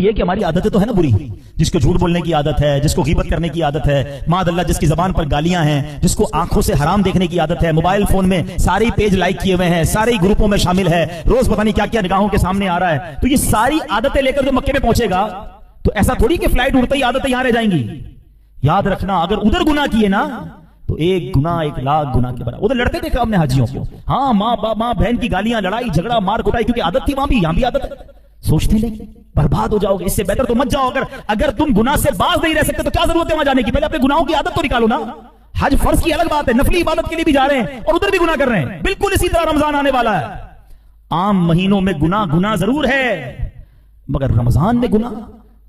یہ کہ ہماری عادتیں تو ہے نا بری، جس کو جھوٹ بولنے کی عادت ہے، جس کو غیبت کرنے کی عادت ہے، معاذ اللہ جس کی زبان پر گالیاں ہیں، جس کو آنکھوں سے حرام دیکھنے کی عادت ہے، موبائل فون میں سارے پیج لائک کیے ہوئے ہیں، سارے گروپوں میں شامل ہے، روز پتہ نہیں کیا کیا نگاہوں کے سامنے آ رہا ہے. تو یہ ساری عادتیں لے کر جو مکے میں پہنچے گا تو ایسا تھوڑی کہ فلائٹ اڑتے ہی عادتیں یہاں رہ جائیں گی. یاد رکھنا اگر ادھر گناہ کیے نا تو ایک گناہ 1,00,000 گناہ کے برابر. ادھر لڑتے دیکھا ہم نے حاجیوں کو، ہاں ماں بہن کی گالیاں، لڑائی جھگڑا، مار کٹائی، کیونکہ عادت تھی وہاں بھی، یہاں بھی عادت ہے. سوچتے نہیں برباد ہو جاؤ گے. اس سے بہتر تو مت جاؤ. اگر تم گناہ سے باز نہیں رہ سکتے تو کیا ضرورت ہے وہاں جانے کی؟ پہلے اپنے گناہوں کی عادت تو نکالو نا. حج فرض کی الگ بات ہے، نفلی عبادت کے لیے بھی جا رہے ہیں اور ادھر بھی گناہ کر رہے ہیں. بالکل اسی طرح رمضان آنے والا ہے. عام مہینوں میں گناہ ضرور ہے، مگر رمضان میں گناہ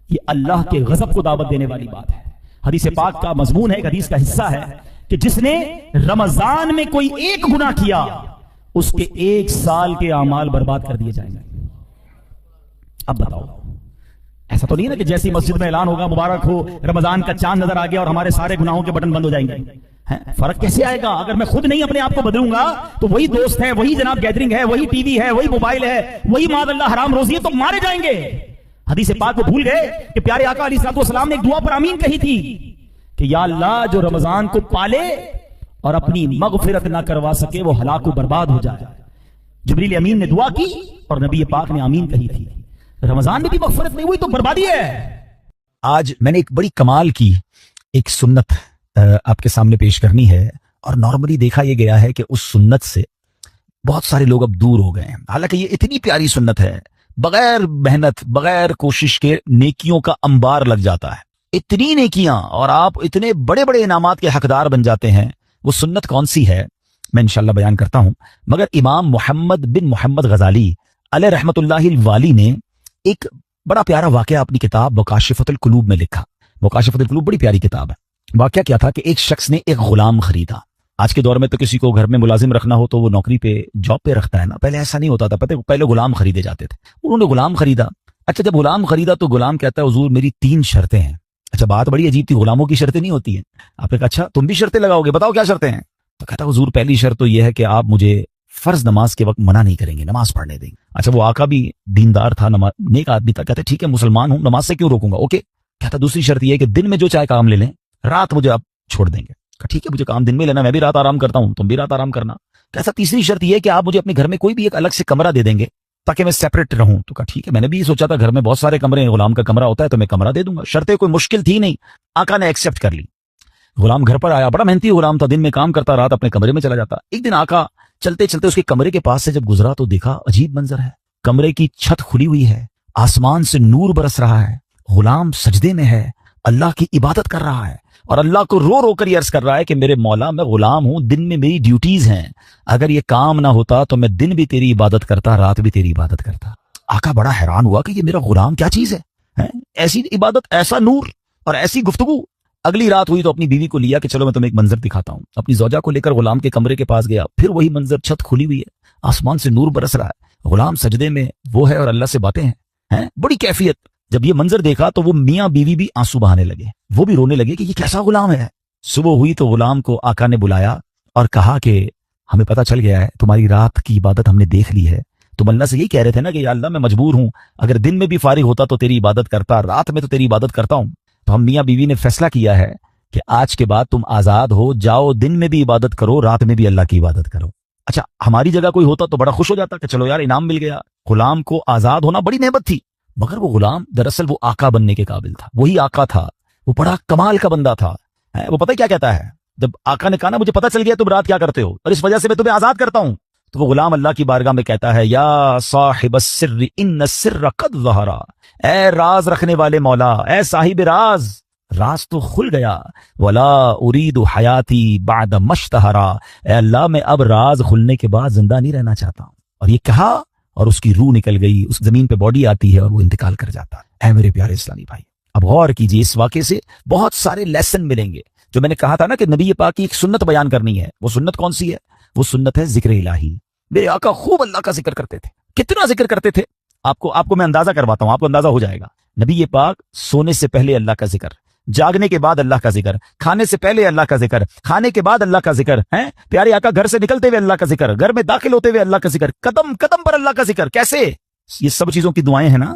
یہ اللہ کے غضب کو دعوت دینے والی بات ہے. حدیث پاک کا مضمون ہے، ایک حدیث کا حصہ ہے کہ جس نے رمضان میں کوئی ایک گناہ کیا اس کے 1 سال کے اعمال برباد کر دیے جائیں گے. اب بتاؤ، ایسا تو نہیں نا کہ جیسی مسجد میں اعلان ہوگا مبارک ہو رمضان کا چاند نظر آ گیا اور ہمارے سارے گناہوں کے بٹن بند ہو جائیں گے. فرق کیسے آئے گا؟ اگر میں خود نہیں اپنے آپ کو بدلوں گا تو وہی دوست ہے، وہی جناب گیدرنگ ہے، وہی ٹی وی ہے، وہی موبائل ہے، وہی معاذ اللہ حرام روزی ہے، تو مارے جائیں گے. حدیث پاک کو بھول گئے کہ پیارے آقا علیہ الصلوۃ والسلام نے ایک دعا پر آمین کہی تھی کہ یا اللہ جو رمضان کو پالے اور اپنی مغفرت نہ کروا سکے وہ ہلاک و برباد ہو جائے. جبریل امین نے دعا کی اور نبی پاک نے آمین کہی تھی. رمضان میں بھی مغفرت نہیں ہوئی تو بربادی ہے. آج میں نے ایک بڑی کمال کی ایک سنت آپ کے سامنے پیش کرنی ہے، اور نارملی دیکھا یہ گیا ہے کہ اس سنت سے بہت سارے لوگ اب دور ہو گئے ہیں. حالانکہ یہ اتنی پیاری سنت ہے، بغیر محنت بغیر کوشش کے نیکیوں کا انبار لگ جاتا ہے. اتنی نیکیاں اور آپ اتنے بڑے بڑے انعامات کے حقدار بن جاتے ہیں. وہ سنت کون سی ہے میں انشاءاللہ بیان کرتا ہوں. مگر امام محمد بن محمد غزالی علیہ رحمت اللہ الوالی نے ایک بڑا پیارا واقعہ اپنی کتاب مکاشفۃ القلوب میں لکھا. مکاشفۃ القلوب بڑی پیاری کتاب ہے. واقعہ کیا تھا کہ ایک شخص نے ایک غلام خریدا. آج کے دور میں تو کسی کو گھر میں ملازم رکھنا ہو تو وہ نوکری پہ جاب پہ رکھتا ہے نا. پہلے ایسا نہیں ہوتا تھا، پہلے غلام خریدے جاتے تھے. انہوں نے غلام خریدا. اچھا جب غلام خریدا تو غلام کہتا ہے حضور میری 3 شرطیں ہیں. اچھا بات بڑی عجیب تھی، غلاموں کی شرطیں نہیں ہوتی ہیں. آپ نے کہا اچھا تم بھی شرطیں لگاؤ گے، بتاؤ کیا شرطیں ہیں؟ تو کہتا حضور پہلی شرط تو یہ ہے کہ آپ مجھے فرض نماز کے وقت منع نہیں کریں گے، نماز پڑھنے دیں گے. اچھا وہ آقا بھی دیندار تھا، نیک آدمی تھا. کہتے ٹھیک ہے مسلمان ہوں، نماز سے کیوں روکوں گا، اوکے. کہتا دوسری شرط یہ ہے کہ دن میں جو چاہے کام لے لیں، رات مجھے آپ چھوڑ دیں گے. ٹھیک ہے مجھے کام دن میں لینا، میں بھی رات آرام کرتا ہوں، تم بھی رات آرام کرنا. کیسا تیسری شرط یہ ہے کہ آپ مجھے اپنے گھر میں کوئی بھی ایک الگ سے کمرہ دے دیں گے تاکہ میں سیپریٹ رہوں. تو کہا ٹھیک ہے، میں نے بھی یہ سوچا تھا گھر میں بہت سارے کمرے ہیں، غلام کا کمرہ ہوتا ہے تو میں کمرہ دے دوں گا. شرطیں کوئی مشکل تھی نہیں، آقا نے ایکسپٹ کر لی. غلام گھر پر آیا، بڑا محنتی غلام تھا، دن میں کام کرتا، رات اپنے کمرے میں چلا جاتا. ایک دن آقا چلتے چلتے اس کے کمرے کے پاس سے جب گزرا تو دیکھا عجیب منظر ہے. کمرے کی چھت کھلی ہوئی ہے، آسمان سے نور برس رہا ہے، غلام سجدے میں ہے، اللہ کی عبادت کر رہا ہے اور اللہ کو رو رو کر یہ عرض کر رہا ہے کہ میرے مولا میں غلام ہوں، دن میں میری ڈیوٹیز ہیں، اگر یہ کام نہ ہوتا تو میں دن بھی تیری عبادت کرتا، رات بھی تیری عبادت کرتا. آقا بڑا حیران ہوا کہ یہ میرا غلام کیا چیز ہے، ایسی عبادت، ایسا نور اور ایسی گفتگو. اگلی رات ہوئی تو اپنی بیوی کو لیا کہ چلو میں تمہیں ایک منظر دکھاتا ہوں. اپنی زوجہ کو لے کر غلام کے کمرے کے پاس گیا، پھر وہی منظر، چھت کھلی ہوئی ہے، آسمان سے نور برس رہا ہے، غلام سجدے میں وہ ہے اور اللہ سے باتیں ہیں، بڑی کیفیت. جب یہ منظر دیکھا تو وہ میاں بیوی بھی آنسو بہانے لگے، وہ بھی رونے لگے کہ یہ کیسا غلام ہے. صبح ہوئی تو غلام کو آقا نے بلایا اور کہا کہ ہمیں پتہ چل گیا ہے تمہاری رات کی عبادت ہم نے دیکھ لی ہے. تم اللہ سے یہی کہہ رہے تھے نا کہ یا اللہ میں مجبور ہوں، اگر دن میں بھی فارغ ہوتا تو تیری عبادت کرتا، رات میں تو تیری عبادت کرتا ہوں. تو ہم میاں بیوی نے فیصلہ کیا ہے کہ آج کے بعد تم آزاد ہو، جاؤ دن میں بھی عبادت کرو، رات میں بھی اللہ کی عبادت کرو. اچھا ہماری جگہ کوئی ہوتا تو بڑا خوش ہو جاتا کہ چلو یار انعام مل گیا. غلام کو آزاد ہونا بڑی نعمت تھی، مگر وہ غلام دراصل وہ آقا بننے کے قابل تھا. وہی آقا تھا، وہ بڑا کمال کا بندہ تھا. وہ پتہ کیا کہتا ہے، جب آقا نے کہا نا مجھے پتہ چل گیا تم رات کیا کرتے ہو اور اس وجہ سے میں تمہیں آزاد کرتا ہوں، تو وہ غلام اللہ کی بارگاہ میں کہتا ہے یا صاحب السر ان السر قد ظہر، اے راز رکھنے والے مولا، اے صاحب راز، راز تو کھل گیا. ولا ارید حیاتی بعد مشتہرا، اے اللہ میں اب راز کھلنے کے بعد زندہ نہیں رہنا چاہتا ہوں. اور یہ کہا اور اس کی روح نکل گئی، اس زمین پہ باڈی آتی ہے اور وہ انتقال کر جاتا ہے. اے میرے پیارے اسلامی بھائی، اب غور کیجئے، اس واقعے سے بہت سارے لیسن ملیں گے. جو میں نے کہا تھا نا کہ نبی پاک کی ایک سنت بیان کرنی ہے، وہ سنت کون سی ہے؟ وہ سنت ہے ذکر الہی. میرے آقا خوب اللہ کا ذکر کرتے تھے. کتنا ذکر کرتے تھے آپ کو میں اندازہ کرواتا ہوں، آپ کو اندازہ ہو جائے گا. نبی پاک سونے سے پہلے اللہ کا ذکر، جاگنے کے بعد اللہ کا ذکر، کھانے سے پہلے اللہ کا ذکر، کھانے کے بعد اللہ کا ذکر، پیارے آقا گھر سے نکلتے ہوئے اللہ کا ذکر، گھر میں داخل ہوتے ہوئے اللہ کا ذکر، قدم قدم پر اللہ کا ذکر. کیسے؟ یہ سب چیزوں کی دعائیں ہیں نا.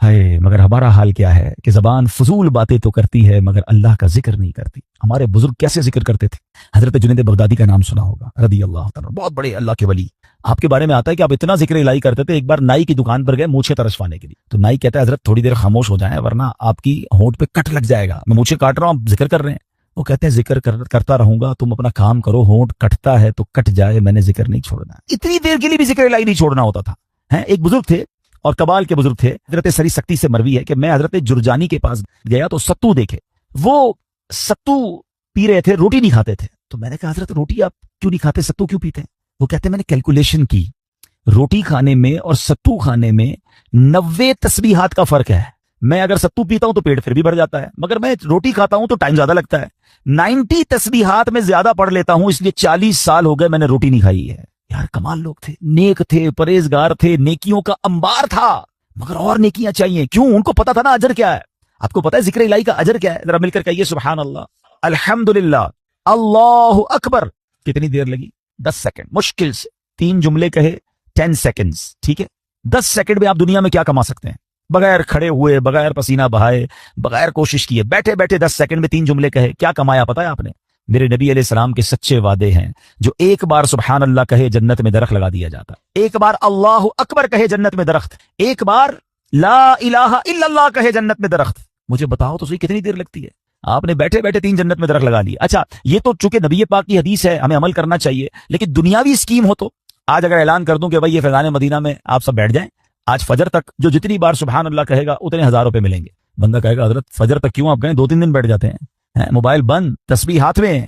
ہے مگر ہمارا حال کیا ہے کہ زبان فضول باتیں تو کرتی ہے مگر اللہ کا ذکر نہیں کرتی. ہمارے بزرگ کیسے ذکر کرتے تھے؟ حضرت جنید بغدادی کا نام سنا ہوگا رضی اللہ تعالیٰ، بہت بڑے اللہ کے ولی. آپ کے بارے میں آتا ہے کہ آپ اتنا ذکر الہی کرتے تھے. ایک بار نائی کی دکان پر گئے مونچھیں ترشوانے کے لیے، تو نائی کہتا ہے حضرت تھوڑی دیر خاموش ہو جائیں ورنہ آپ کی ہونٹ پہ کٹ لگ جائے گا، میں مونچھیں کاٹ رہا ہوں آپ ذکر کر رہے ہیں. وہ کہتے ہیں ذکر کرتا رہوں گا، تم اپنا کام کرو، ہونٹ کٹتا ہے تو کٹ جائے، میں نے ذکر نہیں چھوڑنا. اتنی دیر کے لیے بھی ذکر الہی نہیں چھوڑنا ہوتا تھا. ایک بزرگ تھے اور کبال کے بزرگ تھے، حضرت سری سکتی سے مروی ہے کہ میں حضرت جرجانی کے پاس گیا تو ستو دیکھے، وہ ستو پی رہے تھے، روٹی نہیں کھاتے تھے. تو میں نے کہا حضرت روٹی آپ کیوں نہیں کھاتے، ستو کیوں پیتے ہیں؟ وہ کہتے ہیں میں نے کیلکولیشن کی، روٹی کھانے میں اور ستو کھانے میں 90 تسبیحات کا فرق ہے. میں اگر ستو پیتا ہوں تو پیٹ پھر بھی بڑھ جاتا ہے، مگر میں روٹی کھاتا ہوں تو ٹائم زیادہ لگتا ہے. 90 تسبیحات میں زیادہ پڑھ لیتا ہوں، اس لیے 40 سال ہو گئے میں نے روٹی نہیں کھائی ہے. یار کمال لوگ تھے، نیک تھے، پرہیزگار تھے، نیکیوں کا انبار تھا، مگر اور نیکیاں چاہیے. کیوں؟ ان کو پتا تھا نا اجر کیا ہے. آپ کو پتا ہے ذکر الہی کا اجر کیا ہے؟ ذرا مل کر کہیے سبحان اللہ، الحمدللہ، اللہ اکبر. کتنی دیر لگی؟ 10 سیکنڈ. مشکل سے 3 جملے کہے 10 سیکنڈز. ٹھیک ہے، 10 سیکنڈ میں آپ دنیا میں کیا کما سکتے ہیں؟ بغیر کھڑے ہوئے، بغیر پسینہ بہائے، بغیر کوشش کیے، بیٹھے بیٹھے 10 سیکنڈ میں 3 جملے کہے، کیا کمایا پتا ہے آپ نے؟ میرے نبی علیہ السلام کے سچے وعدے ہیں، جو ایک بار سبحان اللہ کہے جنت میں درخت لگا دیا جاتا، ایک بار اللہ اکبر کہے جنت میں درخت، ایک بار لا الہ الا اللہ کہے جنت میں درخت. مجھے بتاؤ تو صحیح کتنی دیر لگتی ہے؟ آپ نے بیٹھے بیٹھے 3 جنت میں درخت لگا لیے. اچھا یہ تو چونکہ نبی پاک کی حدیث ہے، ہمیں عمل کرنا چاہیے، لیکن دنیاوی اسکیم ہو تو آج اگر اعلان کر دوں کہ بھائی یہ فیضان مدینہ میں آپ سب بیٹھ جائیں، آج فجر تک جو جتنی بار سبحان اللہ کہے گا اتنے 1000 روپے ملیں گے. بندہ کہے گا حضرت فجر تک کیوں آپ گئے، 2-3 دن بیٹھ جاتے ہیں، موبائل بند، تسبیح ہاتھ میں،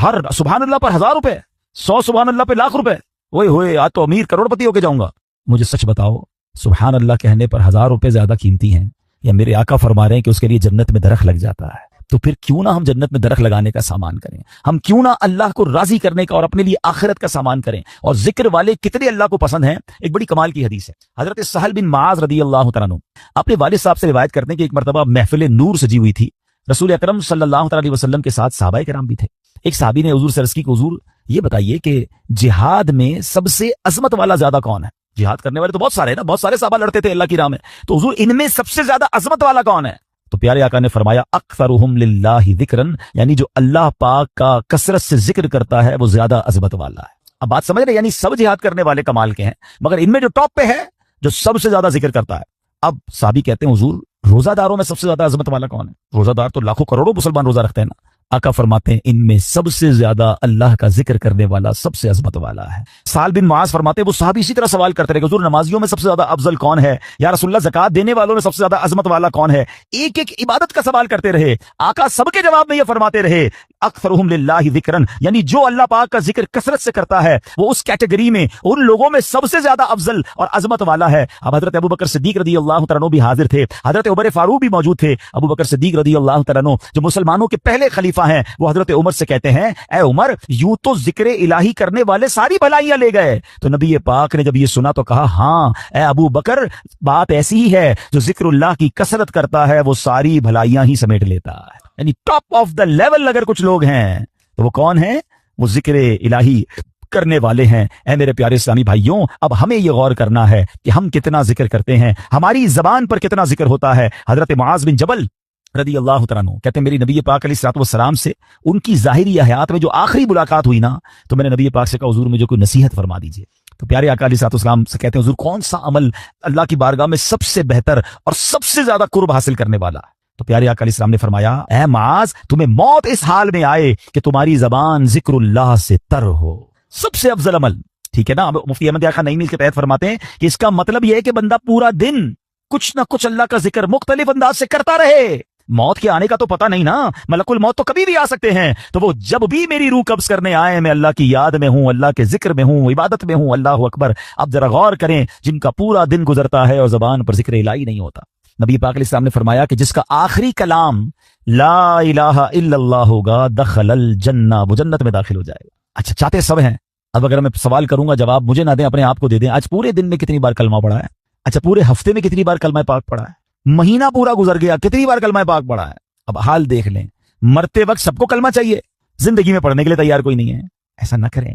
ہر سبحان اللہ پر 1000 روپے، 100 سبحان اللہ پہ لاکھ روپے. اوئے ہوئے آج تو امیر کروڑ پتی ہو کے جاؤں گا. مجھے سچ بتاؤ، سبحان اللہ کہنے پر 1000 روپے زیادہ قیمتی ہیں یا میرے آقا فرما رہے ہیں کہ اس کے لیے جنت میں درخت لگ جاتا ہے؟ تو پھر کیوں نہ ہم جنت میں درخت لگانے کا سامان کریں، ہم کیوں نہ اللہ کو راضی کرنے کا اور اپنے لیے آخرت کا سامان کریں. اور ذکر والے کتنے اللہ کو پسند ہیں. ایک بڑی کمال کی حدیث ہے، حضرت سہل بن معاذ رضی اللہ تعالیٰ عنہ اپنے والد صاحب سے روایت کرتے ہیں کہ ایک مرتبہ محفل نور سجی ہوئی تھی، رسول اکرم صلی اللہ تعالیٰ علیہ وسلم کے ساتھ صحابہ کرام بھی تھے. ایک صحابی نے حضور سے عرض کی کہ حضور یہ بتائیے کہ جہاد میں سب سے عظمت والا زیادہ کون ہے؟ جہاد کرنے والے تو بہت سارے ہیں نا، بہت سارے صحابہ لڑتے تھے اللہ کی راہ میں، تو حضور ان میں سب سے زیادہ عظمت والا کون ہے؟ تو پیارے آقا نے فرمایا اکثرہم للہ ذکرن، یعنی جو اللہ پاک کا کثرت سے ذکر کرتا ہے وہ زیادہ عظمت والا ہے. اب بات سمجھ رہے؟ یعنی سب جہاد کرنے والے کمال کے ہیں، مگر ان میں جو ٹاپ پہ ہے جو سب سے زیادہ ذکر کرتا ہے. اب صحابی کہتے ہیں حضور روزہ داروں میں سب سے زیادہ عظمت والا کون ہے؟ روزہ دار تو لاکھوں کروڑوں مسلمان روزہ رکھتے ہیں نا. آقا فرماتے ہیں ان میں سب سے زیادہ اللہ کا ذکر کرنے والا سب سے عظمت والا ہے. سہل بن معاذ فرماتے ہیں وہ صحابی اسی طرح سوال کرتے رہے کہ حضور نمازیوں میں سب سے زیادہ افضل کون ہے؟ یا رسول اللہ زکات دینے والوں میں سب سے زیادہ عظمت والا کون ہے؟ ایک ایک عبادت کا سوال کرتے رہے. آقا سب کے جواب میں یہ فرماتے رہے اکثرہم للہ ذکرن، یعنی جو اللہ پاک کا ذکر کثرت سے کرتا ہے وہ اس کیٹیگری میں ان لوگوں میں سب سے زیادہ افضل اور عظمت والا ہے. اب حضرت ابوبکر صدیق رضی اللہ تعالیٰ عنہ بھی حاضر تھے، حضرت عمر فاروق بھی موجود تھے. ابوبکر صدیق رضی اللہ تعالیٰ عنہ جو مسلمانوں کے پہلے خلیفہ ہیں، وہ حضرت عمر سے کہتے ہیں اے عمر یوں تو ذکر الہی کرنے والے ساری بھلائیاں لے گئے. تو نبی پاک نے جب یہ سنا تو کہا ہاں اے ابو بکر بات ایسی ہی ہے، جو ذکر اللہ کی کثرت کرتا ہے وہ ساری بھلائیاں ہی سمیٹ لیتا ہے. یعنی ٹاپ آف دا لیول اگر کچھ لوگ ہیں تو وہ کون ہیں؟ وہ ذکر الہی کرنے والے ہیں. اے میرے پیارے اسلامی بھائیوں، اب ہمیں یہ غور کرنا ہے کہ ہم کتنا ذکر کرتے ہیں، ہماری زبان پر کتنا ذکر ہوتا ہے. حضرت معاذ بن جبل رضی اللہ تعالیٰ عنہ کہتے ہیں میری نبی پاک علیہ الصلوۃ والسلام سے ان کی ظاہری حیات میں جو آخری ملاقات ہوئی نا، تو میں نے نبی پاک سے کہا حضور مجھے کوئی نصیحت فرما دیجیے. تو پیارے آقا علیہ الصلوۃ والسلام سے کہتے ہیں حضور کون سا عمل اللہ کی بارگاہ میں سب سے بہتر اور سب سے زیادہ قرب حاصل کرنے والا ہے؟ تو پیارے آقا علیہ السلام نے فرمایا اے معاذ تمہیں موت اس حال میں آئے کہ تمہاری زبان ذکر اللہ سے تر ہو. سب سے افضل عمل. ٹھیک ہے نا. مفتی احمد خان نعیمی اس کے تحت فرماتے ہیں کہ اس کا مطلب یہ ہے کہ بندہ پورا دن کچھ نہ کچھ اللہ کا ذکر مختلف انداز سے کرتا رہے. موت کے آنے کا تو پتہ نہیں نا، ملک الموت تو کبھی بھی آ سکتے ہیں. تو وہ جب بھی میری روح قبض کرنے آئے میں اللہ کی یاد میں ہوں، اللہ کے ذکر میں ہوں، عبادت میں ہوں. اللہ اکبر. اب ذرا غور کریں جن کا پورا دن گزرتا ہے اور زبان پر ذکر الہی نہیں ہوتا. نبی پاک علیہ السلام نے فرمایا کہ جس کا آخری کلام لا الہ الا اللہ ہوگا دخل الجنہ، وہ جنت میں داخل ہو جائے گا. اچھا چاہتے سب ہیں. اب اگر میں سوال کروں گا جواب مجھے نہ دیں، اپنے آپ کو دے دیں. آج پورے دن میں کتنی بار کلمہ پڑھا ہے؟ اچھا پورے ہفتے میں کتنی بار کلمہ پاک پڑھا ہے؟ مہینہ پورا گزر گیا کتنی بار کلمہ پاک پڑھا ہے؟ اب حال دیکھ لیں. مرتے وقت سب کو کلمہ چاہیے، زندگی میں پڑھنے کے لیے تیار کوئی نہیں ہے. ایسا نہ کریں.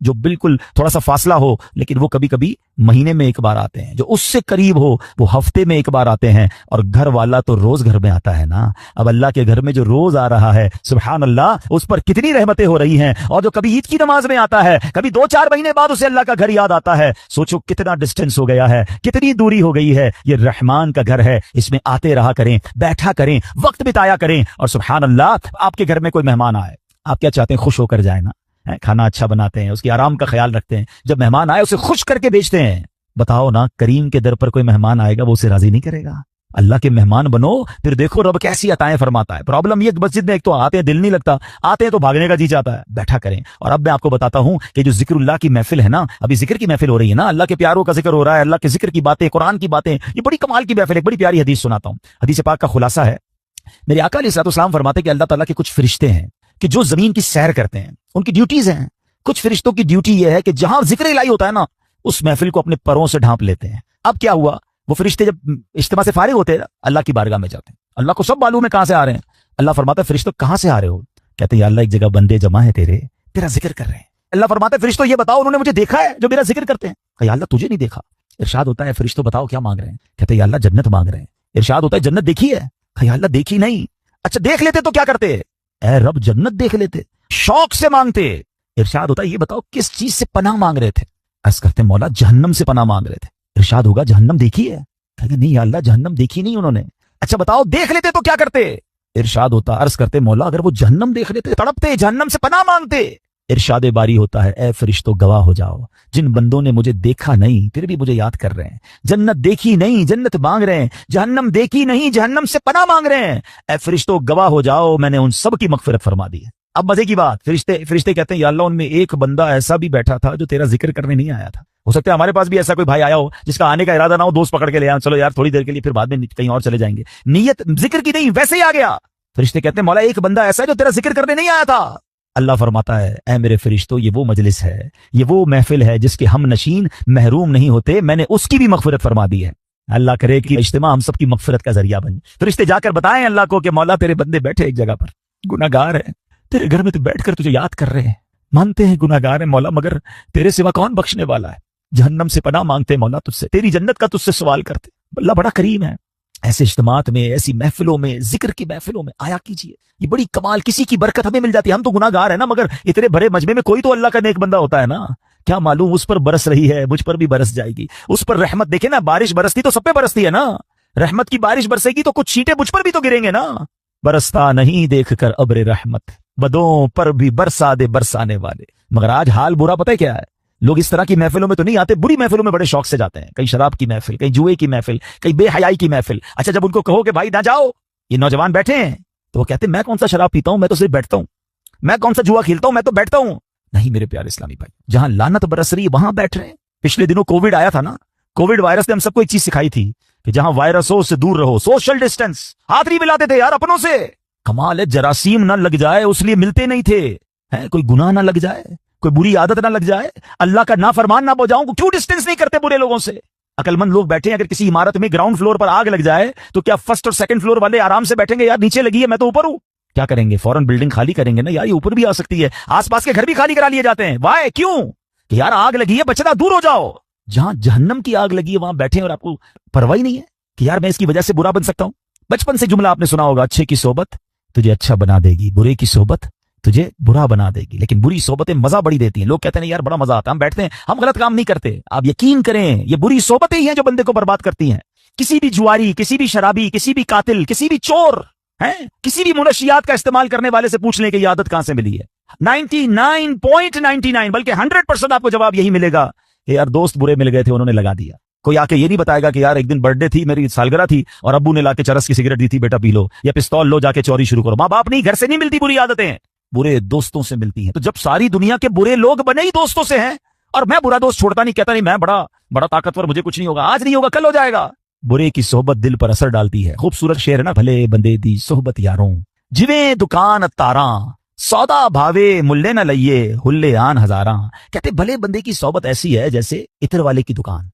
جو بالکل تھوڑا سا فاصلہ ہو لیکن وہ کبھی کبھی مہینے میں ایک بار آتے ہیں، جو اس سے قریب ہو وہ ہفتے میں ایک بار آتے ہیں، اور گھر والا تو روز گھر میں آتا ہے نا۔ اب اللہ کے گھر میں جو روز آ رہا ہے سبحان اللہ، اس پر کتنی رحمتیں ہو رہی ہیں، اور جو کبھی عید کی نماز میں آتا ہے، کبھی 2-4 مہینے بعد اسے اللہ کا گھر یاد آتا ہے، سوچو کتنا ڈسٹینس ہو گیا ہے، کتنی دوری ہو گئی ہے۔ یہ رحمان کا گھر ہے، اس میں آتے رہا کریں، بیٹھا کریں، وقت بتایا کریں، اور سبحان اللہ آپ کے گھر میں کوئی مہمان آئے، آپ کیا چاہتے ہیں؟ خوش ہو کر جائے نا، کھانا اچھا بناتے ہیں، اس کی آرام کا خیال رکھتے ہیں، جب مہمان آئے اسے خوش کر کے بھیجتے ہیں۔ بتاؤ نا، کریم کے در پر کوئی مہمان آئے گا وہ اسے راضی نہیں کرے گا؟ اللہ کے مہمان بنو، پھر دیکھو رب کیسی عطائیں فرماتا ہے۔ پرابلم یہ مسجد میں ایک تو آتے ہیں دل نہیں لگتا، آتے ہیں تو بھاگنے کا جی چاہتا ہے۔ بیٹھا کریں، اور اب میں آپ کو بتاتا ہوں کہ جو ذکر اللہ کی محفل ہے نا، ابھی ذکر کی محفل ہو رہی ہے نا، اللہ کے پیاروں کا ذکر ہو رہا ہے، اللہ کے ذکر کی باتیں، قرآن کی باتیں، یہ بڑی کمال کی محفل ہے۔ ایک بڑی پیاری حدیث سناتا ہوں، حدیث پاک کا خلاصہ ہے۔ میرے آقا علیہ الصلوۃ والسلام فرماتے کہ اللہ تعالیٰ کے کچھ فرشتے ہیں کہ جو زمین کی سیر کرتے ہیں، ان کی ڈیوٹیز ہیں۔ کچھ فرشتوں کی ڈیوٹی یہ ہے کہ جہاں ذکر الہی ہوتا ہے نا، اس محفل کو اپنے پروں سے ڈھانپ لیتے ہیں۔ اب کیا ہوا، وہ فرشتے جب اجتماع سے فارغ ہوتے ہیں اللہ کی بارگاہ میں جاتے ہیں، اللہ کو سب معلوم ہے کہاں سے آ رہے ہیں۔ اللہ فرماتا ہے فرشتوں کہاں سے آ رہے ہو؟ کہتے ہیں یا اللہ ایک جگہ بندے جمع ہیں تیرا ذکر کر رہے ہیں۔ اللہ فرماتا ہے فرشتوں یہ بتاؤ انہوں نے مجھے دیکھا ہے جو میرا ذکر کرتے ہیں؟ کہ یا اللہ تجھے نہیں دیکھا۔ ارشاد ہوتا ہے فرشتوں بتاؤ کیا مانگ رہے ہیں؟ کہتے ہیں یا اللہ جنت مانگ رہے ہیں۔ ارشاد ہوتا ہے جنت دیکھی ہے؟ کہ یا اللہ دیکھی نہیں۔ اچھا دیکھ لیتے تو کیا کرتے؟ اے رب جنت دیکھ لیتے، شوق سے مانگتے۔ ارشاد ہوتا ہے یہ بتاؤ کس چیز سے پناہ مانگ رہے تھے؟ عرض کرتے مولا جہنم سے پناہ مانگ رہے تھے۔ ارشاد ہوگا جہنم دیکھی ہے؟ کہتے نہیں یا اللہ جہنم دیکھی نہیں انہوں نے۔ اچھا بتاؤ دیکھ لیتے تو کیا کرتے؟ ارشاد ہوتا عرض کرتے مولا اگر وہ جہنم دیکھ لیتے تڑپتے، جہنم سے پناہ مانگتے۔ ارشاد باری ہوتا ہے اے فرشتوں گواہ ہو جاؤ، جن بندوں نے مجھے دیکھا نہیں پھر بھی مجھے یاد کر رہے ہیں، جنت دیکھی نہیں جنت مانگ رہے ہیں، جہنم دیکھی نہیں جہنم سے پناہ مانگ رہے ہیں، اے فرشتوں گواہ ہو جاؤ میں نے ان سب کی مغفرت فرما دی ہے۔ اب مزے کی بات، فرشتے کہتے ہیں یا اللہ ان میں ایک بندہ ایسا بھی بیٹھا تھا جو تیرا ذکر کرنے نہیں آیا تھا۔ ہو سکتا ہے ہمارے پاس بھی ایسا کوئی بھائی آیا ہو جس کا آنے کا ارادہ نہ ہو، دوست پکڑ کے لے آیا، چلو یار تھوڑی دیر کے لیے پھر بعد میں کہیں اور چلے جائیں گے، نیت ذکر کی نہیں ویسے ہی آ گیا۔ فرشتے کہتے ہیں مولا ایک بندہ ایسا ہے جو تیرا ذکر کرنے نہیں آیا تھا۔ اللہ فرماتا ہے اے میرے فرشتوں یہ وہ مجلس ہے، یہ وہ محفل ہے جس کے ہم نشین محروم نہیں ہوتے، میں نے اس کی بھی مغفرت فرما دی ہے۔ اللہ کرے کہ اجتماع ہم سب کی مغفرت کا ذریعہ بنے۔ فرشتے جا کر بتائیں اللہ کو کہ مولا تیرے بندے بیٹھے ایک جگہ پر گناہگار ہیں، تیرے گھر میں تو بیٹھ کر تجھے یاد کر رہے ہیں، مانتے ہیں گناہگار ہیں مولا مگر تیرے سوا کون بخشنے والا ہے، جہنم سے پناہ مانگتے مولا تجھ سے، تیری جنت کا تجھ سے سوال کرتے۔ اللہ بڑا کریم ہے۔ ایسے اجتماعات میں، ایسی محفلوں میں، ذکر کی محفلوں میں آیا کیجیے، یہ بڑی کمال، کسی کی برکت ہمیں مل جاتی ہے۔ ہم تو گناہگار ہیں نا، مگر اتنے بڑے مجمع میں کوئی تو اللہ کا نیک بندہ ہوتا ہے نا، کیا معلوم اس پر برس رہی ہے، مجھ پر بھی برس جائے گی، اس پر رحمت۔ دیکھیں نا بارش برستی تو سب پہ برستی ہے نا، رحمت کی بارش برسے گی تو کچھ چھینٹے مجھ پر بھی تو گریں گے نا۔ برستا نہیں دیکھ کر ابر رحمت، بدوں پر بھی برسا دے برسانے والے۔ مگر آج حال برا پتہ ہے کیا ہے، لوگ اس طرح کی محفلوں میں تو نہیں آتے، بری محفلوں میں بڑے شوق سے جاتے ہیں، کہیں شراب کی محفل، کہیں جوئے کی محفل، کہیں بے حیائی کی محفل۔ اچھا جب ان کو کہو کہ بھائی نہ جاؤ، یہ نوجوان بیٹھے ہیں، تو وہ کہتے ہیں میں کون سا شراب پیتا ہوں، میں تو صرف بیٹھتا ہوں، میں کون سا جوا کھیلتا ہوں، میں تو بیٹھتا ہوں۔ نہیں میرے پیارے اسلامی بھائی، جہاں لعنت برس رہی ہے وہاں بیٹھ رہے ہیں۔ پچھلے دنوں کووڈ آیا تھا نا، کووڈ وائرس نے ہم سب کو ایک چیز سکھائی تھی کہ جہاں وائرس ہو اس سے دور رہو، سوشل ڈسٹینس، ہاتھ نہیں ملاتے تھے یار اپنوں سے۔ کمال ہے جراثیم نہ لگ جائے اس لیے ملتے نہیں تھے، کوئی گناہ نہ لگ جائے، کوئی بری عادت نہ لگ جائے، اللہ کا نافرمان نہ ہو جاؤں، کیوں ڈسٹینس نہیں کرتے برے لوگوں سے؟ عقل مند لوگ بیٹھے ہیں، اگر کسی عمارت میں گراؤنڈ فلور پر آگ لگ جائے تو کیا فرسٹ اور سیکنڈ فلور والے آرام سے بیٹھیں گے یار نیچے لگی ہے میں تو اوپر ہوں؟ کیا کریں گے؟ فوراً بلڈنگ خالی کریں گے نا یار، یہ اوپر بھی آ سکتی ہے، آس پاس کے گھر بھی خالی کرا لیے جاتے ہیں۔ وائے کیوں؟ کہ یار آگ لگی ہے بچنا دور ہو جاؤ۔ جہاں جہنم کی آگ لگی ہے وہاں بیٹھے اور آپ کو پرواہ ہی نہیں ہے کہ یار میں اس کی وجہ سے برا بن سکتا ہوں۔ بچپن سے جملہ آپ نے سنا ہوگا، اچھے کی صحبت تجھے اچھا بنا دے گی، برے کی صحبت تجھے برا بنا دے گی۔ لیکن بری صحبتیں مزہ بڑی دیتی ہیں، لوگ کہتے ہیں یار بڑا مزہ آتا ہے، ہم بیٹھتے ہیں، ہم غلط کام نہیں کرتے۔ آپ یقین کریں یہ بری صحبتیں ہی ہیں جو بندے کو برباد کرتی ہیں۔ کسی بھی جواری، کسی بھی شرابی، کسی بھی قاتل، کسی بھی چور، کسی بھی منشیات کا استعمال کرنے والے سے پوچھ لیں کہ یہ عادت کہاں سے ملی ہے، 99.99 بلکہ 100% آپ کو جواب یہی ملے گا کہ یار دوست برے مل گئے تھے انہوں نے لگا دیا۔ کوئی آ کے یہ نہیں بتائے گا کہ یار ایک دن برتھ ڈے تھی، میری سالگرہ تھی اور ابو نے لا کے چرس کی سگریٹ دی تھی، بیٹا پی لو، یا پستول لو جا کے چوری شروع کرو۔ ماں باپ نہیں، گھر سے نہیں ملتی بری عادتیں، برے دوستوں سے ملتی ہیں۔ تو جب ساری دنیا کے برے لوگ بنے ہی دوستوں سے ہیں، اور میں برا دوست چھوڑتا نہیں، کہتا نہیں میں بڑا طاقتور، مجھے کچھ نہیں ہوگا، آج نہیں ہوگا کل ہو جائے گا۔ برے کی صحبت دل پر اثر ڈالتی ہے۔ خوبصورت شعر ہے نا، بھلے بندے دی صحبت یاروں، جویں دکان تاراں، سودا بھاوے ملے نہ لئیے، ہلے آن ہزاراں۔ کہتے بھلے بندے کی صحبت ایسی ہے جیسے عطر والے کی دکان،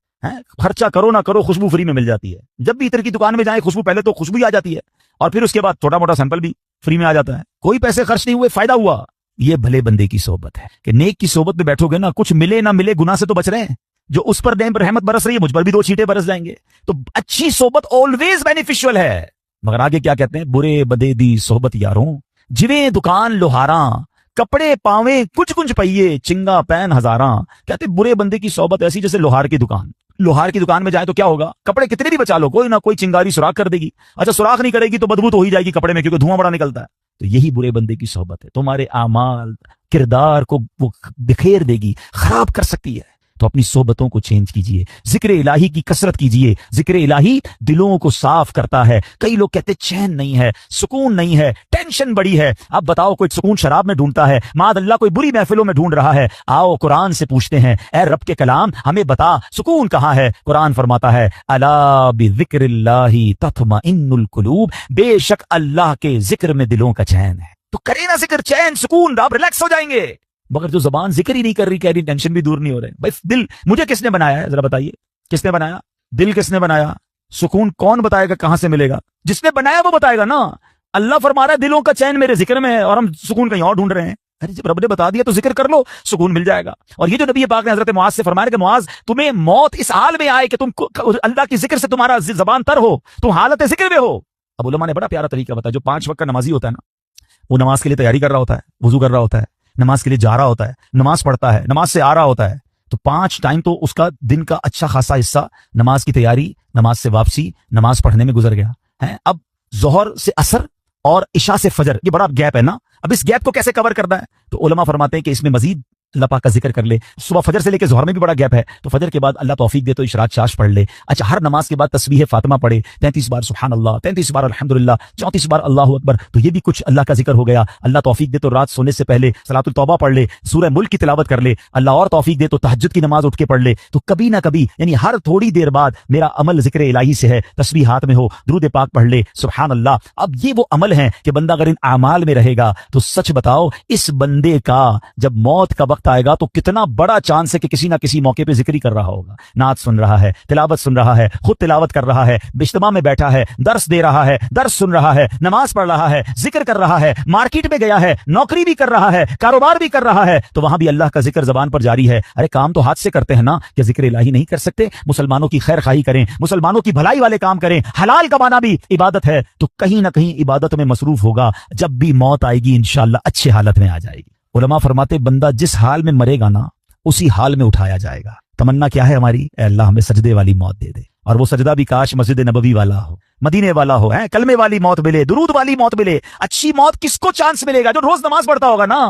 خرچہ کرو نہ کرو خوشبو فری میں مل جاتی ہے۔ جب بھی عطر کی دکان میں جائیں خوشبو، پہلے تو خوشبو ہی آ جاتی ہے اور پھر اس کے بعد چھوٹا موٹا سیمپل بھی فری میں آ جاتا ہے، کوئی پیسے خرچ نہیں ہوئے، فائدہ ہوا۔ یہ بھلے بندے کی صحبت ہے کہ نیک کی صحبت میں بیٹھو گے نا, کچھ ملے نہ ملے گناہ سے تو بچ رہے ہیں. جو اس پر نعمت رحمت برس رہی ہے مجھ پر بھی 2 چھینٹے برس جائیں گے. تو اچھی صحبت آلویز بینیفیشل ہے. مگر آگے کیا کہتے ہیں, برے بدے دی صحبت یاروں جویں دکان لوہاراں, کپڑے پاویں کچھ کچھ پئیے, چنگا پین ہزاراں. کہتے برے بندے کی صحبت ایسی جیسے لوہار کی دکان. لوہار کی دکان میں جائے تو کیا ہوگا, کپڑے کتنے بھی بچا لو کوئی نہ کوئی چنگاری سوراخ کر دے گی. اچھا سوراخ نہیں کرے گی تو بدبو تو ہو ہی جائے گی کپڑے میں, کیونکہ دھواں بڑا نکلتا ہے. تو یہی برے بندے کی صحبت ہے, تمہارے اعمال کردار کو وہ بکھیر دے گی, خراب کر سکتی ہے. تو اپنی صحبتوں کو چینج کیجئے, ذکر الہی کی کثرت کیجئے. ذکر الہی دلوں کو صاف کرتا ہے. کئی لوگ کہتے چین نہیں ہے, سکون نہیں ہے, ٹینشن بڑی ہے. اب بتاؤ کوئی سکون شراب میں ڈھونڈتا ہے, معاذ اللہ کوئی بری محفلوں میں ڈھونڈ رہا ہے. آؤ قرآن سے پوچھتے ہیں, اے رب کے کلام ہمیں بتا سکون کہاں ہے. قرآن فرماتا ہے الا بذکر اللہ تطمئن القلوب, بے شک اللہ کے ذکر میں دلوں کا چین ہے. تو کرے نا ذکر, چین سکون, آپ ریلیکس ہو جائیں گے. مگر جو زبان ذکر ہی نہیں کر رہی, کہہ رہی ٹینشن بھی دور نہیں ہو رہے. بھائی دل مجھے کس نے بنایا ہے, ذرا بتائیے کس نے بنایا؟ دل کس نے بنایا؟ سکون کون بتائے گا کہاں سے ملے گا؟ جس نے بنایا وہ بتائے گا نا. اللہ فرما رہا ہے دلوں کا چین میرے ذکر میں ہے, اور ہم سکون کہیں اور ڈھونڈ رہے ہیں. ارے جب رب نے بتا دیا تو ذکر کر لو, سکون مل جائے گا. اور یہ جو نبی پاک نے حضرت معاذ سے فرمایا کہ معاذ تمہیں موت اس حال میں آئے کہ تم اللہ کی ذکر سے تمہارا زبان تر ہو, تم حالت ذکر میں ہو. اب علماء نے بڑا پیارا طریقہ بتایا. جو 5 وقت کا نمازی ہوتا ہے نا, وہ نماز کے لیے تیاری کر رہا ہوتا ہے, وضو کر رہا ہوتا ہے, نماز کے لیے جا رہا ہوتا ہے, نماز پڑھتا ہے, نماز سے آ رہا ہوتا ہے. تو 5 ٹائم تو اس کا دن کا اچھا خاصا حصہ نماز کی تیاری, نماز سے واپسی, نماز پڑھنے میں گزر گیا ہے. اب ظہر سے عصر اور عشاء سے فجر, یہ بڑا گیپ ہے نا. اب اس گیپ کو کیسے کور کرنا ہے؟ تو علماء فرماتے ہیں کہ اس میں مزید اللہ پاک کا ذکر کر لے. صبح فجر سے لے کے ظہر میں بھی بڑا گیپ ہے, تو فجر کے بعد اللہ توفیق دے تو اشراق چاش پڑھ لے. اچھا ہر نماز کے بعد تسبیح فاطمہ پڑھے, 33 بار سبحان اللہ, 33 بار الحمدللہ, 34 بار اللہ اکبر. تو یہ بھی کچھ اللہ کا ذکر ہو گیا. اللہ توفیق دے تو رات سونے سے پہلے صلاۃ التوبہ پڑھ لے, سورہ ملک کی تلاوت کر لے. اللہ اور توفیق دے تو تہجد کی نماز اٹھ کے پڑھ لے. تو کبھی نہ کبھی یعنی ہر تھوڑی دیر بعد میرا عمل ذکر الہی سے ہے, تسبیح ہاتھ میں ہو, درود پاک پڑھ لے, سبحان اللہ. اب یہ وہ عمل ہیں کہ بندہ اگر ان اعمال میں رہے گا تو سچ بتاؤ اس بندے کا جب موت کا وقت آئے گا تو کتنا بڑا چانس ہے کہ کسی نہ کسی موقع پہ ذکر ہی کر رہا ہوگا, نعت سن رہا ہے, تلاوت سن رہا ہے, خود تلاوت کر رہا ہے, اجتماع میں بیٹھا ہے, درس دے رہا ہے, درس سن رہا ہے, نماز پڑھ رہا ہے, ذکر کر رہا ہے, مارکیٹ میں گیا ہے, نوکری بھی کر رہا ہے, کاروبار بھی کر رہا ہے, تو وہاں بھی اللہ کا ذکر زبان پر جاری ہے. ارے کام تو ہاتھ سے کرتے ہیں نا, کہ ذکر الہی نہیں کر سکتے؟ مسلمانوں کی خیر خواہی کریں, مسلمانوں کی بھلائی والے کام کریں, حلال کمانا بھی عبادت ہے. تو کہیں نہ کہیں عبادت میں مصروف ہوگا, جب بھی موت آئے گی انشاءاللہ اچھے حالت میں آ جائے گی. علماء فرماتے بندہ جس حال میں مرے گا نا اسی حال میں اٹھایا جائے گا. تمنا کیا ہے ہماری؟ اے اللہ ہمیں سجدے والی موت دے دے, اور وہ سجدہ بھی کاش مسجد نبوی والا ہو, مدینے والا ہو, کلمے والی موت ملے, درود والی موت ملے. اچھی موت کس کو چانس ملے گا؟ جو روز نماز پڑھتا ہوگا نا,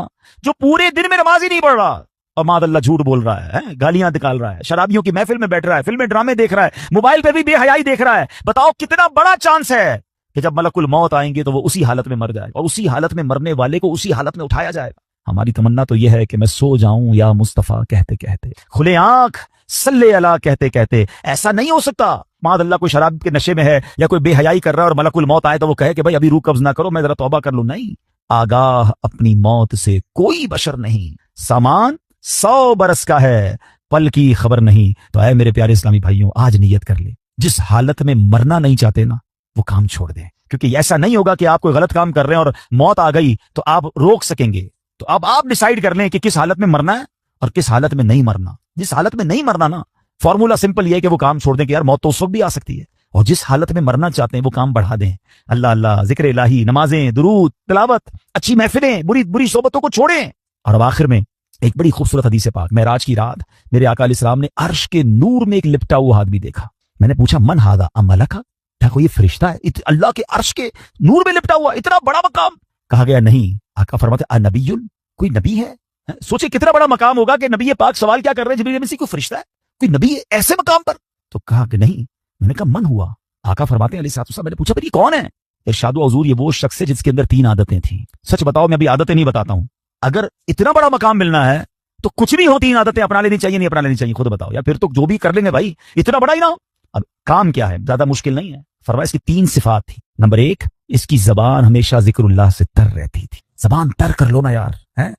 جو پورے دن میں نماز ہی نہیں پڑھ رہا اور معاذ اللہ جھوٹ بول رہا ہے, گالیاں نکال رہا ہے, شرابیوں کی محفل میں بیٹھ رہا ہے, فلمیں ڈرامے دیکھ رہا ہے, موبائل پہ بھی بے حیائی دیکھ رہا ہے. بتاؤ کتنا بڑا چانس ہے کہ جب ملک الموت آئیں گے تو وہ اسی حالت میں مر جائے گا, اور اسی حالت میں مرنے والے کو اسی حالت میں اٹھایا جائے گا. ہماری تمنا تو یہ ہے کہ میں سو جاؤں یا مصطفیٰ کہتے کہتے, کھلے آنکھ صلی اللہ کہتے کہتے. ایسا نہیں ہو سکتا معاذ اللہ کوئی شراب کے نشے میں ہے یا کوئی بے حیائی کر رہا ہے اور ملک الموت آئے تو وہ کہے کہ بھائی ابھی روح قبض نہ کرو, میں ذرا توبہ کر لوں. نہیں, آگاہ اپنی موت سے کوئی بشر نہیں, سامان 100 برس کا ہے, پل کی خبر نہیں. تو اے میرے پیارے اسلامی بھائیوں, آج نیت کر لیں, جس حالت میں مرنا نہیں چاہتے نا وہ کام چھوڑ دیں, کیونکہ ایسا نہیں ہوگا کہ آپ کوئی غلط کام کر رہے ہیں اور موت آ گئی تو آپ روک سکیں گے. تو اب آپ ڈیسائیڈ کر لیں کہ کس حالت میں مرنا ہے اور کس حالت میں نہیں مرنا. جس حالت میں نہیں مرنا نا, فارمولا سمپل یہ ہے کہ وہ کام چھوڑ دیں کہ یار موت تو اس وقت بھی آ سکتی ہے, اور جس حالت میں مرنا چاہتے ہیں وہ کام بڑھا دیں. اللہ اللہ, ذکر الہی, نمازیں, درود, تلاوت, اچھی محفلیں, بری صحبتوں کو چھوڑیں. اور اب آخر میں ایک بڑی خوبصورت حدیث پاک, معراج کی رات میرے آقا علیہ السلام نے عرش کے نور میں ایک لپٹا ہوا آدمی دیکھا. میں نے پوچھا من ہاذا ام ملک, کیا کوئی فرشتہ ہے اللہ کے عرش کے نور میں لپٹا ہوا, اتنا بڑا مقام؟ کہا گیا نہیں. آقا فرماتے نبی, کوئی نبی ہے؟ سوچے کتنا بڑا مقام ہوگا کہ نبی پاک سوال کیا کر رہے ہیں, جبریل امین سے کوئی فرشتہ ہے, کوئی نبی ہے ایسے مقام پر؟ تو کہا کہ نہیں. میں نے کہا من ہوا. آقا فرماتے ہیں علیہ الصلوۃ والسلام, میں نے پوچھا پھر یہ کون ہے؟ ارشاد و حضور, یہ وہ شخص ہے جس کے اندر 3 عادتیں تھیں. سچ بتاؤ, میں ابھی عادتیں نہیں بتاتا ہوں, اگر اتنا بڑا مقام ملنا ہے تو کچھ بھی ہو 3 عادتیں اپنا لینی چاہیے, نہیں اپنا لینی چاہیے؟ خود بتاؤ, یا پھر تو جو بھی کر لیں گے بھائی اتنا بڑا ہی نہ ہو. اب کام کیا ہے, زیادہ مشکل نہیں ہے. فرمایا اس کی 3 صفات تھی. نمبر 1, اس کی زبان ہمیشہ ذکر اللہ سے تر رہتی تھی. زبان تر کر لو نا یار,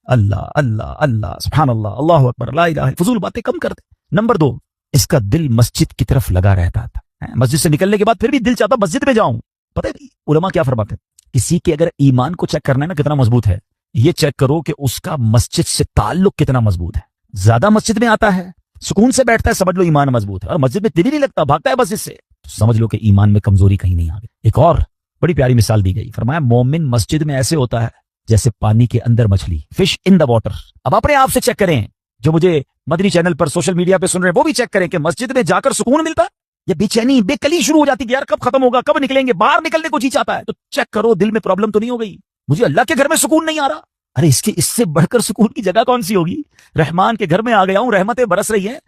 اللہ اللہ اللہ, سبحان اللہ, اللہ اکبر, لا الہ, فضول باتیں کم کر دے. نمبر 2, اس کا دل مسجد کی طرف لگا رہتا تھا. مسجد سے نکلنے کے بعد پھر بھی دل چاہتا مسجد میں جاؤں. پتہ ہے علماء کیا فرماتے ہیں, کسی کے اگر ایمان کو چیک کرنا ہے نا کتنا مضبوط ہے, یہ چیک کرو کہ اس کا مسجد سے تعلق کتنا مضبوط ہے. زیادہ مسجد میں آتا ہے, سکون سے بیٹھتا ہے, سمجھ لو ایمان مضبوط ہے, اور مسجد میں دل ہی نہیں لگتا, بھاگتا ہے مسجد سے, تو سمجھ لو کہ ایمان میں کمزوری کہیں نہیں آ گئی. ایک اور بڑی پیاری مثال دی گئی, فرمایا مومن مسجد میں ایسے ہوتا ہے جیسے پانی کے اندر مچھلی, فش ان دا واٹر. اب اپنے آپ سے چیک کریں, جو مجھے مدنی چینل پر سوشل میڈیا پہ سن رہے ہیں وہ بھی چیک کریں کہ مسجد میں جا کر سکون ملتا ہے یا بے چینی بے کلی شروع ہو جاتی ہے, یار کب ختم ہوگا, کب نکلیں گے, باہر نکلنے کو جی چاہتا ہے. تو چیک کرو دل میں پرابلم تو نہیں ہو گئی, مجھے اللہ کے گھر میں سکون نہیں آ رہا. ارے اس سے بڑھ کر سکون کی جگہ کون سی ہوگی؟ رحمان کے گھر میں آ گیا ہوں, رحمتیں برس رہی ہیں,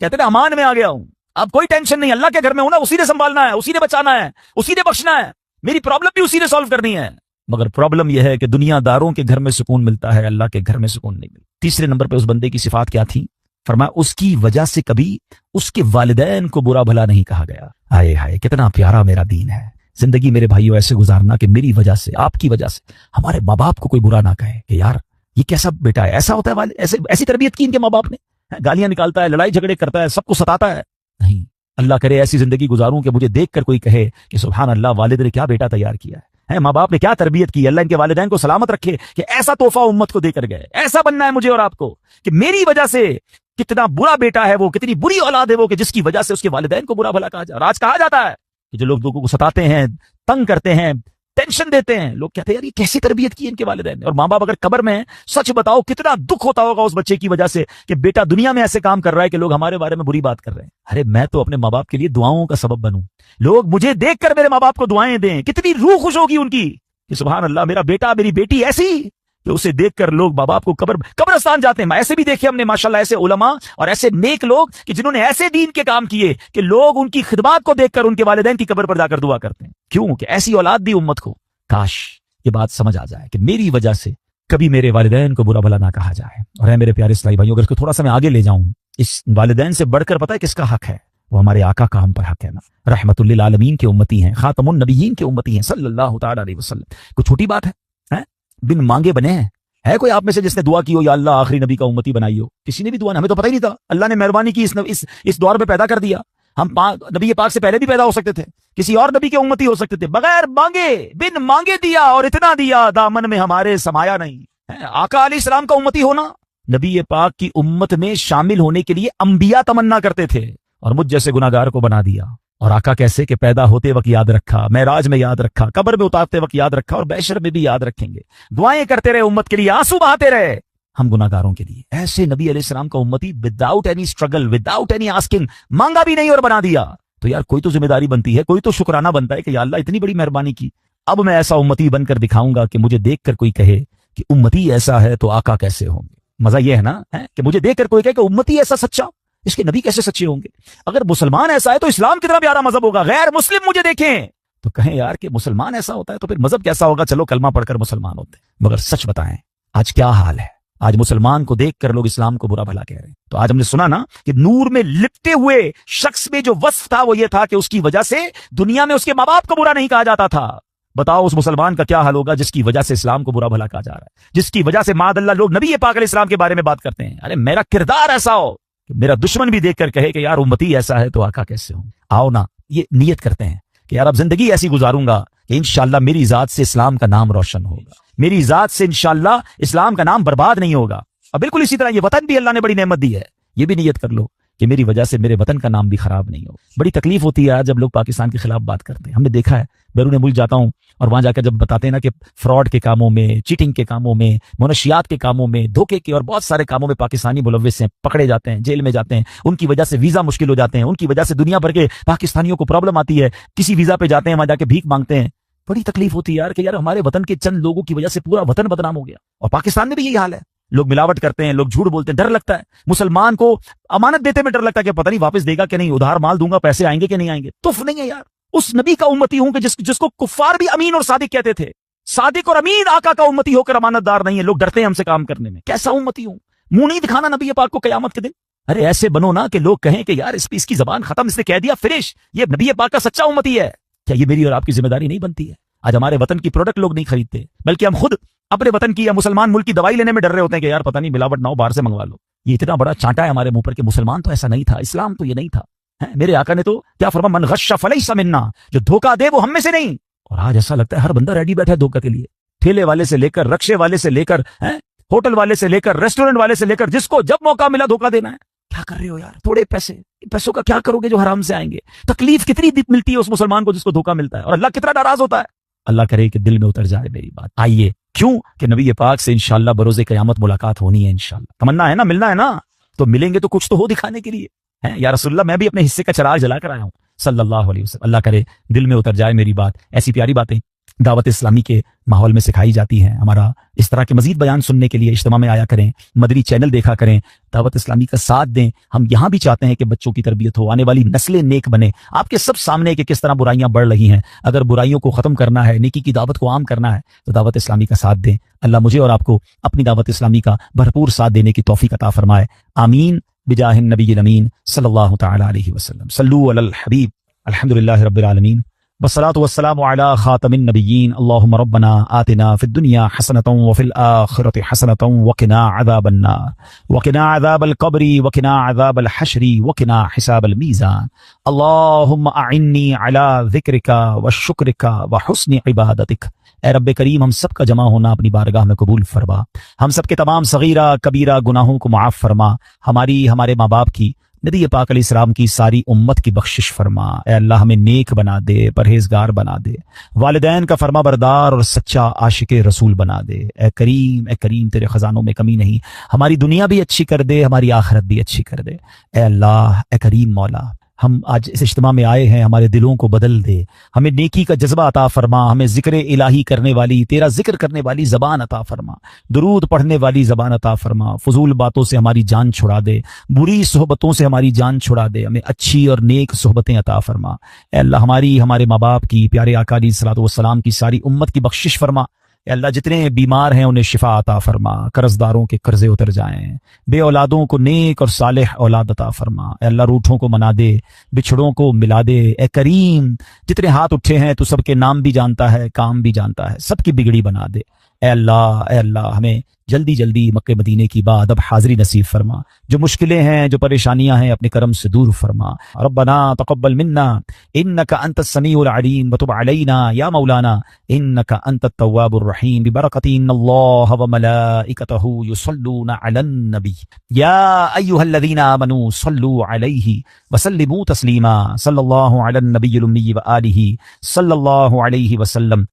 کہتے ہیں امان میں آ گیا ہوں, اب کوئی ٹینشن نہیں, اللہ کے گھر میں ہوں نا, اسی نے سنبھالنا ہے, اسی نے بچانا ہے, اسی نے بخشنا ہے, میری پرابلم بھی اسی نے سالو کرنی ہے. مگر پرابلم یہ ہے کہ دنیا داروں کے گھر میں سکون ملتا ہے, اللہ کے گھر میں سکون نہیں ملتا. تیسرے نمبر پہ اس بندے کی صفات کیا تھی؟ فرمایا اس کی وجہ سے کبھی اس کے والدین کو برا بھلا نہیں کہا گیا. ہائے ہائے کتنا پیارا میرا دین ہے. زندگی میرے بھائیوں ایسے گزارنا کہ میری وجہ سے, آپ کی وجہ سے ہمارے ماں باپ کو کوئی برا نہ کہے کہ یار یہ کیسا بیٹا ہے, ایسا ہوتا ہے, ایسی تربیت کی ان کے ماں باپ نے, گالیاں نکالتا ہے, لڑائی جھگڑے کرتا ہے, سب کو ستاتا ہے. نہیں, اللہ کرے ایسی زندگی گزاروں کہ مجھے دیکھ کر کوئی کہے کہ سبحان اللہ, والد نے کیا بیٹا تیار کیا ہے, ماں باپ نے کیا تربیت کی, اللہ ان کے والدین کو سلامت رکھے کہ ایسا تحفہ امت کو دے کر گئے. ایسا بننا ہے مجھے اور آپ کو کہ میری وجہ سے کتنا برا بیٹا ہے وہ, کتنی بری اولاد ہے وہ, کہ جس کی وجہ سے اس کے والدین کو برا بھلا کہا جائے. اور آج کہا جاتا ہے کہ جو لوگ لوگوں کو ستاتے ہیں, تنگ کرتے ہیں, ٹینشن دیتے ہیں, لوگ کہتے ہیں یار یہ کیسی تربیت کی ان کے والدین نے. اور ماں باپ اگر قبر میں ہیں, سچ بتاؤ کتنا دکھ ہوتا ہوگا اس بچے کی وجہ سے کہ بیٹا دنیا میں ایسے کام کر رہا ہے کہ لوگ ہمارے بارے میں بری بات کر رہے ہیں. ارے میں تو اپنے ماں باپ کے لیے دعاؤں کا سبب بنوں, لوگ مجھے دیکھ کر میرے ماں باپ کو دعائیں دیں, کتنی روح خوش ہوگی ان کی کہ سبحان اللہ میرا بیٹا میری بیٹی ایسی, کہ اسے دیکھ کر لوگ ماں باپ کو قبرستان جاتے ہیں. ایسے بھی دیکھے ہم نے ماشاءاللہ ایسے علماء اور ایسے نیک لوگ کہ جنہوں نے ایسے دین کے کام کیے کہ لوگ ان کی خدمات کو دیکھ کر ان کے والدین کی قبر پر جا کر دعا کرتے ہیں. کیوں کہ ایسی اولاد دی امت کو. کاش یہ بات سمجھ آ جائے کہ میری وجہ سے کبھی میرے والدین کو برا بھلا نہ کہا جائے. اور ہے میرے پیارے اسلامی بھائیوں, اگر اس کو تھوڑا سا میں آگے لے جاؤں, اس والدین سے بڑھ کر پتہ ہے کس کا حق ہے؟ وہ ہمارے آقا کا ہم پر حق ہے نا. رحمت للعالمین کے امتی ہیں, خاتم النبیین کے امتی ہیں صلی اللہ تعالی علیہ وسلم. کوئی چھوٹی بات ہے؟ بن مانگے بنے ہیں. ہے کوئی آپ میں سے جس نے دعا کی ہو یا اللہ آخری نبی کا امتی بنائی ہو؟ کسی نے بھی دعا نہیں, ہمیں تو پتہ ہی نہیں تھا, اللہ نے مہربانی کی اس دور پہ پیدا کر دیا. ہم نبی پاک سے پہلے بھی پیدا ہو سکتے تھے, کسی اور نبی کے امتی ہو سکتے تھے, بغیر مانگے بن مانگے دیا, اور اتنا دیا دامن میں ہمارے سمایا نہیں. آقا علیہ السلام کا امتی ہونا, نبی پاک کی امت میں شامل ہونے کے لیے انبیاء تمنا کرتے تھے, اور مجھ جیسے گناہگار کو بنا دیا. اور آقا کیسے کہ پیدا ہوتے وقت یاد رکھا, معراج میں یاد رکھا, قبر میں اتارتے وقت یاد رکھا, اور بحشر میں بھی یاد رکھیں گے. دعائیں کرتے رہے امت کے لیے, آنسو بہاتے رہے ہم گناہگاروں کے لیے. ایسے نبی علیہ السلام کا امتی without any struggle, without any asking, مانگا بھی نہیں اور بنا دیا. تو یار کوئی تو ذمہ داری بنتی ہے, کوئی تو شکرانہ بنتا ہے کہ یا اللہ اتنی بڑی مہربانی کی, اب میں ایسا امتی بن کر دکھاؤں گا کہ مجھے دیکھ کر کوئی کہے کہ امتی ایسا ہے تو آقا کیسے ہوں گے. مزہ یہ ہے نا کہ مجھے دیکھ کر کوئی کہے کہ امتی ایسا سچا, اس کے نبی کیسے سچے ہوں گے. اگر مسلمان ایسا ہے تو اسلام کتنا پیارا مذہب ہوگا. غیر مسلم مجھے دیکھیں تو کہیں یار کہ مسلمان ایسا ہوتا ہے تو پھر مذہب کیسا ہوگا. چلو کلمہ پڑھ کر مسلمان ہوتے ہیں, مگر سچ بتائیں آج کیا حال ہے. آج مسلمان کو دیکھ کر لوگ اسلام کو برا بھلا کہہ رہے ہیں. تو آج ہم نے سنا نا کہ نور میں لپٹے ہوئے شخص میں جو وصف تھا وہ یہ تھا کہ اس کی وجہ سے دنیا میں اس کے ماں باپ کو برا نہیں کہا جاتا تھا. بتاؤ اس مسلمان کا کیا حال ہوگا جس کی وجہ سے اسلام کو برا بھلا کہا جا رہا ہے, جس کی وجہ سے معاذ اللہ لوگ نبی پاک علیہ السلام کے بارے میں بات کرتے ہیں. ارے میرا کردار ایسا ہو کہ میرا دشمن بھی دیکھ کر کہے کہ یار امتی ایسا ہے تو آقا کیسے ہوں. آؤ نا یہ نیت کرتے ہیں کہ یار اب زندگی ایسی گزاروں گا کہ انشاءاللہ میری ذات سے اسلام کا نام روشن ہوگا, میری ذات سے انشاءاللہ اسلام کا نام برباد نہیں ہوگا. اور بالکل اسی طرح یہ وطن بھی اللہ نے بڑی نعمت دی ہے, یہ بھی نیت کر لو کہ میری وجہ سے میرے وطن کا نام بھی خراب نہیں ہو. بڑی تکلیف ہوتی ہے جب لوگ پاکستان کے خلاف بات کرتے ہیں. ہم نے دیکھا ہے, بیرون ملک جاتا ہوں اور وہاں جا کر جب بتاتے ہیں نا کہ فراڈ کے کاموں میں, چیٹنگ کے کاموں میں, منشیات کے کاموں میں, دھوکے کے اور بہت سارے کاموں میں پاکستانی ملوث ہیں, پکڑے جاتے ہیں, جیل میں جاتے ہیں, ان کی وجہ سے ویزا مشکل ہو جاتے ہیں, ان کی وجہ سے دنیا بھر کے پاکستانیوں کو پرابلم آتی ہے, کسی ویزا پہ جاتے ہیں وہاں جا کے بھیک مانگتے ہیں. بڑی تکلیف ہوتی ہے یار کہ یار ہمارے وطن کے چند لوگوں کی وجہ سے پورا وطن بدنام ہو گیا. اور پاکستان میں بھی یہی حال ہے, لوگ ملاوٹ کرتے ہیں, لوگ جھوٹ بولتے ہیں, ڈر لگتا ہے مسلمان کو امانت دیتے میں, ڈر لگتا ہے کہ پتہ نہیں واپس دے گا کہ نہیں, ادھار مال دوں گا پیسے آئیں گے کہ نہیں آئیں گے. تف نہیں ہے یار. اس نبی کا امتی ہوں کہ جس کو کفار بھی امین اور صادق کہتے تھے. صادق اور امین آقا کا امتی ہو کر امانت دار نہیں ہے. لوگ ڈرتے ہیں ہم سے کام کرنے میں. کیسا امتی ہوں, منہ نہیں دکھانا نبی پاک کو قیامت کے دن. ارے ایسے بنو نا کہ لوگ کہیں کہ یار اس کی زبان ختم, اس نے کہہ دیا فنش, یہ نبی پاک کا سچا امتی ہے. کیا یہ میری اور آپ کی ذمہ داری نہیں بنتی ہے؟ آج ہمارے وطن کی پروڈکٹ لوگ نہیں خریدتے, بلکہ ہم خود اپنے وطن کی یا مسلمان ملک کی دوائی لینے میں ڈر رہے ہوتے ہیں کہ یار پتہ نہیں ملاوٹ نہ ہو, باہر سے منگوا لو. یہ اتنا بڑا چانٹا ہے ہمارے منہ پر کہ مسلمان تو ایسا نہیں تھا, اسلام تو یہ نہیں تھا. میرے آقا نے تو کیا فرمایا, من غش فلیس منا, جو دھوکہ دے وہ ہم میں سے نہیں. اور آج ایسا لگتا ہے ہر بندہ ریڈی بیٹھا ہے دھوکہ کے لیے. ٹھیلے والے سے لے کر، رکشے والے سے لے کر، ہوٹل والے سے لے کر، ریسٹورنٹ والے سے لے کر، جس کو جب موقع ملا دھوکہ دینا ہے. کیا کر رہے ہو یار؟ تھوڑے پیسے، پیسوں کا کیا کرو گے جو حرام سے آئیں گے؟ تکلیف کتنی ملتی ہے اس مسلمان کو جس کو دھوکہ ملتا ہے، اور اللہ کتنا ناراض ہوتا ہے. اللہ کرے کہ دل میں اتر جائے میری بات. آئیے، کیوں کہ نبی پاک سے انشاءاللہ بروز قیامت ملاقات ہونی ہے انشاءاللہ. تمنا ہے نا، ملنا ہے نا، تو ملیں گے تو کچھ تو ہو دکھانے کے لیے. یا رسول اللہ میں بھی اپنے حصے کا چراغ جلا کر آیا ہوں صلی اللہ علیہ وسلم. اللہ کرے دل میں اتر جائے میری بات. ایسی پیاری باتیں دعوت اسلامی کے ماحول میں سکھائی جاتی ہیں. ہمارا اس طرح کے مزید بیان سننے کے لیے اجتماع میں آیا کریں، مدنی چینل دیکھا کریں، دعوت اسلامی کا ساتھ دیں. ہم یہاں بھی چاہتے ہیں کہ بچوں کی تربیت ہو، آنے والی نسلیں نیک بنے. آپ کے سب سامنے کہ کس طرح برائیاں بڑھ رہی ہیں. اگر برائیوں کو ختم کرنا ہے، نیکی کی دعوت کو عام کرنا ہے، تو دعوت اسلامی کا ساتھ دیں. اللہ مجھے اور آپ کو اپنی دعوت اسلامی کا بھرپور ساتھ دینے کی توفیق عطا فرمائے. آمین بجاہ النبی الامین صلی اللہ تعالی علیہ وسلم. صلو علی الحبیب. الحمدللہ رب العالمین والصلاة والسلام على خاتم النبیین. اللهم ربنا آتنا في الدنيا حسنة وفي الآخرة حسنة وقنا عذاب النار وقنا عذاب القبر وقنا عذاب الحشر وقنا حساب الميزان. اللهم أعني على ذكرك وشكرك وحسن عبادتك. اے رب کریم، ہم سب کا جمع ہونا اپنی بارگاہ میں قبول فرما. ہم سب کے تمام صغیرہ کبیرہ گناہوں کو معاف فرما. ہماری، ہمارے ماں باپ کی، نبی پاک علیہ السلام کی ساری امت کی بخشش فرما. اے اللہ ہمیں نیک بنا دے، پرہیزگار بنا دے، والدین کا فرما بردار اور سچا عاشق رسول بنا دے. اے کریم، اے کریم، تیرے خزانوں میں کمی نہیں. ہماری دنیا بھی اچھی کر دے، ہماری آخرت بھی اچھی کر دے. اے اللہ، اے کریم مولا، ہم آج اس اجتماع میں آئے ہیں، ہمارے دلوں کو بدل دے. ہمیں نیکی کا جذبہ عطا فرما. ہمیں ذکر الہی کرنے والی، تیرا ذکر کرنے والی زبان عطا فرما. درود پڑھنے والی زبان عطا فرما. فضول باتوں سے ہماری جان چھڑا دے، بری صحبتوں سے ہماری جان چھڑا دے. ہمیں اچھی اور نیک صحبتیں عطا فرما. اے اللہ ہماری، ہمارے ماں باپ کی، پیارے آقا علیہ الصلوۃ والسلام کی ساری امت کی بخشش فرما. اے اللہ جتنے بیمار ہیں انہیں شفا عطا فرما. قرض داروں کے قرضے اتر جائیں. بے اولادوں کو نیک اور صالح اولاد عطا فرما. اے اللہ روٹھوں کو منا دے، بچھڑوں کو ملا دے. اے کریم، جتنے ہاتھ اٹھے ہیں تو سب کے نام بھی جانتا ہے، کام بھی جانتا ہے، سب کی بگڑی بنا دے. اے اللہ ہمیں جلدی جلدی مکہ مدینے کی بعد اب حاضری نصیب فرما. جو مشکلیں ہیں، جو پریشانیاں ہیں، اپنے کرم سے دور فرما. ربنا تقبل منا انك انت السميع العليم وتب علينا يا مولانا انك انت التواب الرحيم ببركة ان الله وملائكته يصلون على النبي يا ايها الذين امنوا صلوا عليه وسلموا تسليما. صلى الله على النبي الامي واله صلى الله عليه وسلم.